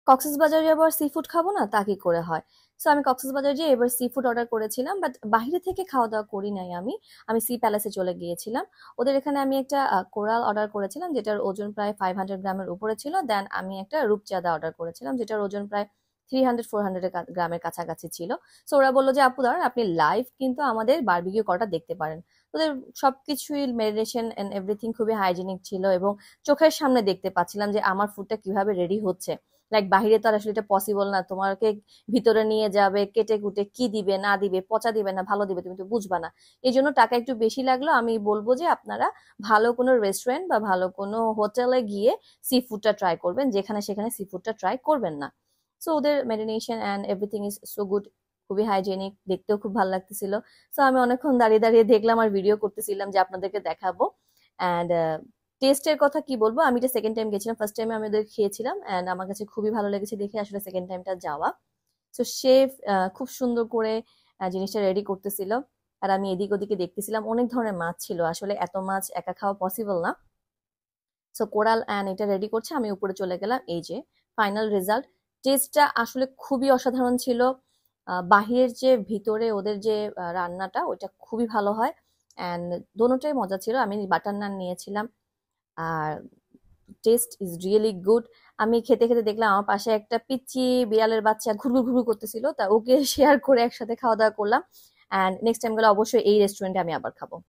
কক্সবাজারে আবার sea food খাবো না তা কি করে হয়। সো আমি কক্সবাজারে যেয়ে এবার সি ফুড অর্ডার করেছিলাম, বাট বাইরে থেকে খাওয়া দাওয়া করি নাই আমি। আমি সি প্যালেসে চলে গিয়েছিলাম। ওদের এখানে আমি একটা কোরাল অর্ডার করেছিলাম, যেটার ওজন প্রায় 500 গ্রামের উপরে ছিল। দেন আমি একটা রূপচাঁদা অর্ডার করেছিলাম, যেটার ওজন প্রায় 300-400 গ্রামের কাছাকাছি ছিল। সো ওরা বললো যে আপু দাঁড়ান, আপনি লাইভ কিন্তু আমাদের বারবিকিউ করাটা দেখতে পারেন। ওদের সবকিছুই মেরিনেশন এন্ড এভরিথিং খুবই হাইজিনিক ছিল, এবং চোখের সামনে দেখতে পাচ্ছিলাম যে আমার ফুডটা কিভাবে রেডি হচ্ছে। লাইক বাহিরে তো আর আসলে এটা পসিবল না, তোমাকে ভিতরে নিয়ে যাবে, কেটে কুটে কি দিবে না দিবে, পচা দিবে না ভালো দিবে, তুমি তো বুঝবা না। এই জন্য টাকা একটু বেশি লাগলো। আমি বলবো যে আপনারা ভালো কোনো রেস্টুরেন্ট বা ভালো কোনো হোটেলে গিয়ে সি ফুডটা ট্রাই করবেন, যেখানে সেখানে সি ফুডটা ট্রাই করবেন না। সো ওদের marination and everything is so good, খুবই হাইজেনিক, দেখতেও খুব ভালো লাগতেছিল। সো আমি অনেকক্ষণ দাঁড়িয়ে দাঁড়িয়ে দেখলাম আর ভিডিও করতেছিলাম যে আপনাদেরকে দেখাবো। অ্যান্ড টেস্টের কথা কি বলবো, আমি এটা সেকেন্ড টাইম গেছিলাম, ফার্স্ট টাইমে আমি ওদের খেয়েছিলাম অ্যান্ড আমার কাছে খুবই ভালো লেগেছে দেখে আসলে সেকেন্ড টাইমটা যাওয়া। তো শেফ খুব সুন্দর করে জিনিসটা রেডি করতেছিল, আর আমি এদিক ওদিকে দেখতেছিলাম। অনেক ধরনের মাছ ছিল, আসলে এত মাছ একা খাওয়া পসিবল না। সো কোরাল অ্যান্ড এটা রেডি করছে, আমি উপরে চলে গেলাম। এই যে ফাইনাল রেজাল্ট, টেস্টটা আসলে খুবই অসাধারণ ছিল। বাহিরের যে ভিতরে ওদের যে রান্নাটা ওইটা খুবই ভালো হয়, অ্যান্ড দোনোটাই মজা ছিল। আমি বাটার নান নিয়েছিলাম, আর টেস্ট ইজ রিয়েলি গুড। আমি খেতে খেতে দেখলাম আমার পাশে একটা পিচ্চি বিড়ালের বাচ্চা ঘুরঘুর ঘুরঘুর করতেছিল, তা ওকে শেয়ার করে একসাথে খাওয়া দাওয়া করলাম। অ্যান্ড নেক্সট টাইম গেলে অবশ্যই এই রেস্টুরেন্টে আমি আবার খাবো।